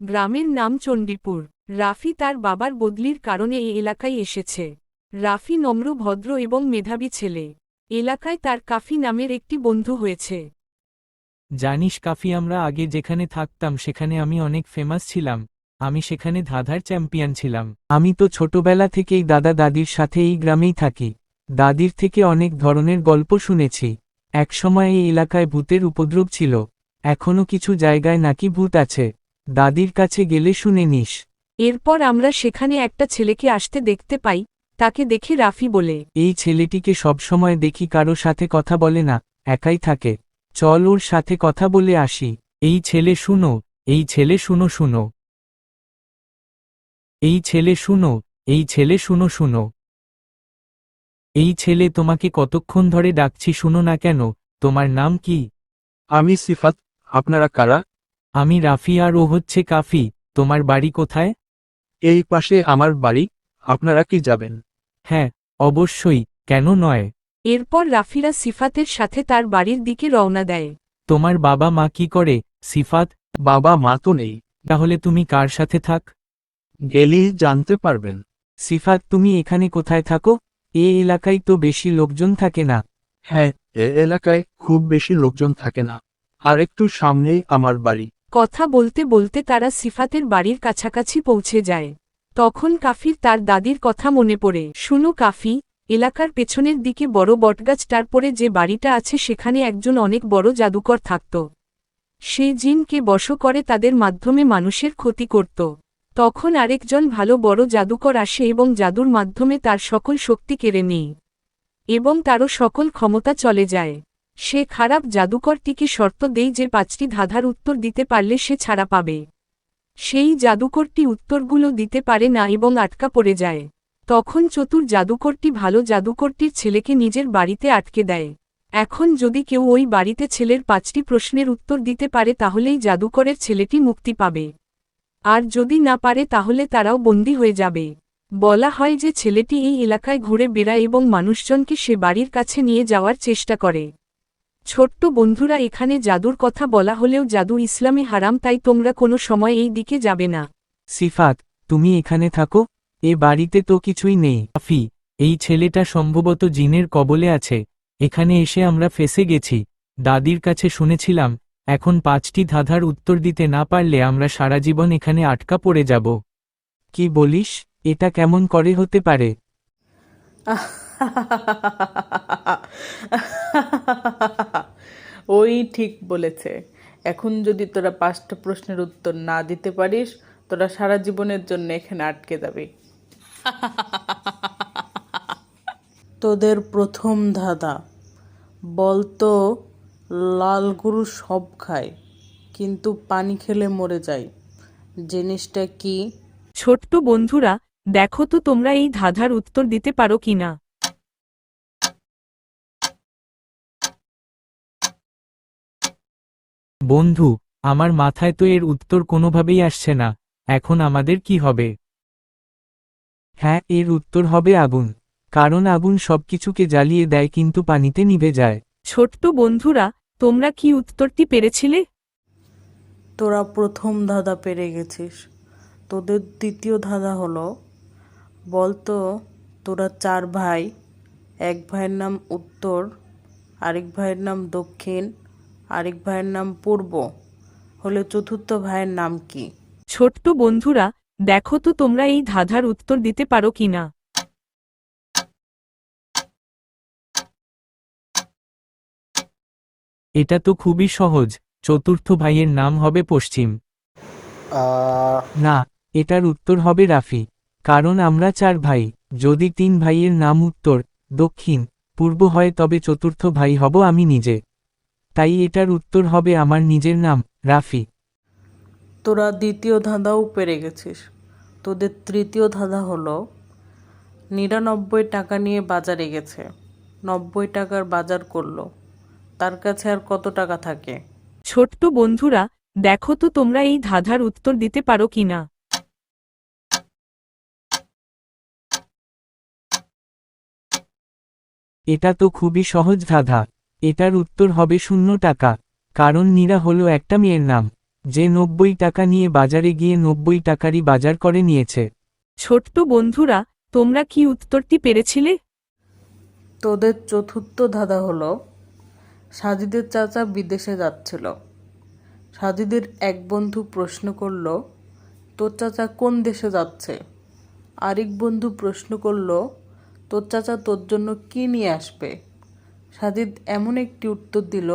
গ্রামের নাম চণ্ডীপুর। রাফি তার বাবার বদলির কারণে এই এলাকায় এসেছে। রাফি নম্র, ভদ্র এবং মেধাবী ছেলে। এলাকায় তার কাফি নামের একটি বন্ধু হয়েছে। জানিস কাফি, আমরা আগে যেখানে থাকতাম সেখানে আমি অনেক ফেমাস ছিলাম। আমি সেখানে ধাঁধার চ্যাম্পিয়ন ছিলাম। আমি তো ছোটবেলা থেকেই দাদা দাদির সাথে এই গ্রামেই থাকি। দাদির থেকে অনেক ধরনের গল্প শুনেছি। একসময় এই এলাকায় ভূতের উপদ্রব ছিল। এখনো কিছু জায়গায় নাকি ভূত আছে। দাদির কাছে গেলে শুনে নিস। এরপর আমরা সেখানে একটা ছেলেকে আসতে দেখতে পাই। তাকে দেখে রাফি বলে, এই ছেলেটিকে সবসময় দেখি কারো সাথে কথা বলে না, একাই থাকে। চল ওর সাথে কথা বলে আসি। এই ছেলে শুনো, এই ছেলে শুনো শুনো, এই ছেলে শুনো, এই ছেলে শুনো শুনো। এই ছেলে, তোমাকে কতক্ষণ ধরে ডাকছি, শুনো না কেন? তোমার নাম কি? আমি সিফাত। আপনারা কারা? আমি রাফি আর ও হচ্ছে কাফি। তোমার বাড়ি কোথায়? এই পাশে আমার বাড়ি। আপনারা কি যাবেন? হ্যাঁ, অবশ্যই, কেন নয়। এরপর রাফিরা সিফাতের সাথে তার বাড়ির দিকে রওনা দেয়। তোমার বাবা মা কি করে, সিফাত? বাবা মা তো নেই। তাহলে তুমি কার সাথে থাক? গেলেই জানতে পারবেন। সিফাত, তুমি এখানে কোথায় থাকো? এ এলাকায় তো বেশি লোকজন থাকে না। হ্যাঁ, এ এলাকায় খুব বেশি লোকজন থাকে না। আর একটু সামনেই আমার বাড়ি। কথা বলতে বলতে তারা সিফাতের বাড়ির কাছাকাছি পৌঁছে যায়। তখন কাফির তার দাদির কথা মনে পড়ে। শুনো কাফি, এলাকার পেছনের দিকে বড় বটগাছটার পরে যে বাড়িটা আছে সেখানে একজন অনেক বড় জাদুকর থাকত। সে জিনকে বশ করে তাদের মাধ্যমে মানুষের ক্ষতি করত। তখন আরেকজন ভালো বড় জাদুকর আসে এবং জাদুর মাধ্যমে তার সকল শক্তি কেড়ে নেয় এবং তারও সকল ক্ষমতা চলে যায়। সে খারাপ জাদুকরটিকে শর্ত দেয় যে 5টি ধাঁধার উত্তর দিতে পারলে সে ছাড়া পাবে। সেই জাদুকরটি উত্তরগুলো দিতে পারে না এবং আটকা পড়ে যায়। তখন চতুর জাদুকরটি ভালো জাদুকরটির ছেলেকে নিজের বাড়িতে আটকে দেয়। এখন যদি কেউ ওই বাড়িতে ছেলের 5টি প্রশ্নের উত্তর দিতে পারে তাহলেই জাদুকরের ছেলেটি মুক্তি পাবে। আর যদি না পারে তাহলে তারাও বন্দী হয়ে যাবে। বলা হয় যে ছেলেটি এই এলাকায় ঘুরে বেড়ায় এবং মানুষজনকে সে বাড়ির কাছে নিয়ে যাওয়ার চেষ্টা করে। ছোট্ট বন্ধুরা, এখানে জাদুর কথা বলা হলেও জাদু ইসলামে হারাম, তাই তোমরা কোনো সময় এই দিকে যাবে না। সিফাত, তুমি এখানে থাকো? এ বাড়িতে তো কিছুই নেই। কাফি, এই ছেলেটা সম্ভবত জিনের কবলে আছে। এখানে এসে আমরা ফেঁসে গেছি। দাদির কাছে শুনেছিলাম, এখন 5টি ধাঁধার উত্তর দিতে না পারলে আমরা সারা জীবন এখানে আটকা পড়ে যাব। কি বলিস? এটা কেমন করে হতে পারে? ওই ঠিক বলেছে। এখন যদি তোরা 5টা প্রশ্নের উত্তর না দিতে পারিস, তোরা সারা জীবনের জন্য এখানে আটকে যাবি। তোদের প্রথম ধাঁধা, বলতো লাল গরু সব খায় কিন্তু পানি খেলে মরে যায়, জিনিসটা কি? ছোট্ট বন্ধুরা, দেখো তো তোমরা এই ধাঁধার উত্তর দিতে পারো কিনা। বন্ধু, আমার মাথায় তো এর উত্তর কোনোভাবেই আসছে না। এখন আমাদের কি হবে? হ্যাঁ, এর উত্তর হবে আগুন। কারণ আগুন সবকিছুকে জ্বালিয়ে দেয় কিন্তু পানিতে নিভে যায়। ছোট্ট বন্ধুরা, তোমরা কি উত্তরটি পেরেছিলে? তোরা প্রথম ধাঁধা পেরে গেছিস। তোদের দ্বিতীয় ধাঁধা হলো, বলতো তোরা 4 ভাই, এক ভাইয়ের নাম উত্তর, আরেক ভাইয়ের নাম দক্ষিণ, আরেক ভাইয়ের নাম পূর্ব, হলে চতুর্থ ভাইয়ের নাম কি? ছোট্ট বন্ধুরা, দেখো তো তোমরা এই ধাঁধার উত্তর দিতে পারো কিনা। এটা তো খুবই সহজ। চতুর্থ ভাইয়ের নাম হবে পশ্চিম। না, এটার উত্তর হবে রাফি। কারণ আমরা 4 ভাই। যদি 3 ভাইয়ের নাম উত্তর, দক্ষিণ, পূর্ব হয় তবে চতুর্থ ভাই হব আমি নিজে। তাই এটার উত্তর হবে আমার নিজের নাম, রাফি। তোরা দ্বিতীয় ধাঁধাও পেরে গেছিস। তোদের তৃতীয় ধাঁধা হলো, 99 টাকা নিয়ে বাজারে গেছে, 90 টাকার বাজার করলো, তার কাছে আর কত টাকা থাকে? ছোট্ট বন্ধুরা, দেখো তো তোমরা এই ধাঁধার উত্তর দিতে পারো কিনা। এটা তো খুবই সহজ ধাঁধা। এটার উত্তর হবে 0 টাকা। কারণ নীরা হলো একটা মেয়ের নাম। যে 90 টাকা নিয়ে বাজারে গিয়ে 90 টাকারই বাজার করে নিয়েছে। ছোট্ট বন্ধুরা, তোমরা কি উত্তরটি পেরেছিলে? তোদের চতুর্থ ধাঁধা হলো, সাজিদের চাচা বিদেশে যাচ্ছিল। সাজিদের এক বন্ধু প্রশ্ন করল, তোর চাচা কোন দেশে যাচ্ছে? আরেক বন্ধু প্রশ্ন করল, তোর চাচা তোর জন্য কি নিয়ে আসবে? সাজিদ এমন একটি উত্তর দিল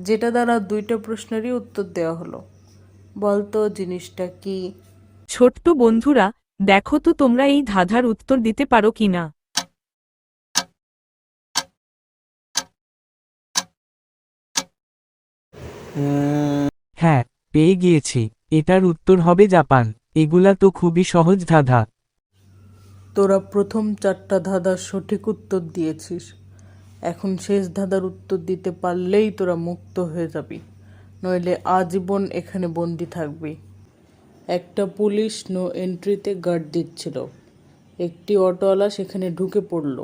যেটা দ্বারা দুইটা প্রশ্নেরই উত্তর দেওয়া হলো। বলতো জিনিসটা কি? ছোট্ট বন্ধুরা, দেখো তো তোমরা এই ধাঁধার উত্তর দিতে পারো কিনা। হ্যাঁ, পেয়ে গিয়েছি। এটার উত্তর হবে জাপান। এগুলা তো খুবই সহজ ধাঁধা। তোরা প্রথম 4টা ধাঁধার সঠিক উত্তর দিয়েছিস। এখন শেষ ধাঁধার উত্তর দিতে পারলেই তোরা মুক্ত হয়ে যাবি, নইলে আজীবন এখানে বন্দি থাকবি। একটা পুলিশ নো এন্ট্রিতে গার্ড দিচ্ছিল। একটি অটোওয়ালা সেখানে ঢুকে পড়ল,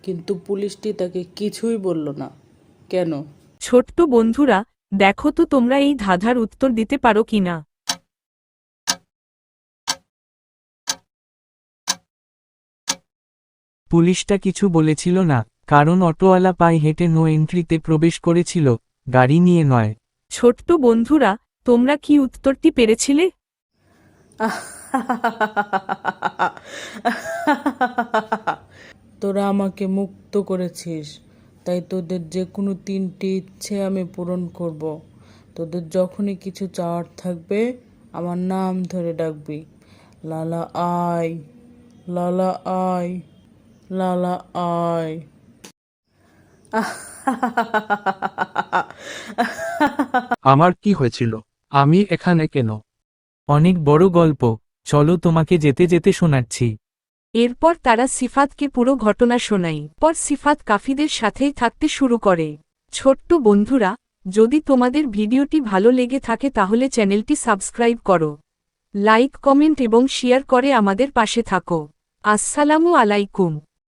কিন্তু পুলিশটি তাকে কিছুই বলল না। কেন? ছোট্ট বন্ধুরা, দেখো তো তোমরা এই ধাঁধার উত্তর দিতে পারো কিনা। পুলিশটা কিছু বলেছিল না, কারণ অটোওয়ালা পায়ে হেঁটে নো এন্ট্রিতে প্রবেশ করেছিল, গাড়ি নিয়ে নয়। ছোট্ট বন্ধুরা, তোমরা কি উত্তরটি পেরেছিলে? তোরা আমাকে মুক্ত করেছিস, তাই তোদের যে কোনো 3টি ইচ্ছে আমি পূরণ করব। তোদের যখনই কিছু চাওয়ার থাকবে আমার নাম ধরে ডাকবি, লালা আয়, লালা আয়, লালা আয়। আমার কি হয়েছিল? আমি এখানে কেন? অনেক বড় গল্প, চলো তোমাকে যেতে যেতে শোনাচ্ছি। এরপর তারা সিফাতকে পুরো ঘটনা শোনায়। পর সিফাত কাফিদের সাথেই থাকতে শুরু করে। ছোট্ট বন্ধুরা, যদি তোমাদের ভিডিওটি ভালো লেগে থাকে তাহলে চ্যানেলটি সাবস্ক্রাইব করো, লাইক কমেন্ট এবং শেয়ার করে আমাদের পাশে থাকো। আসসালামু আলাইকুম।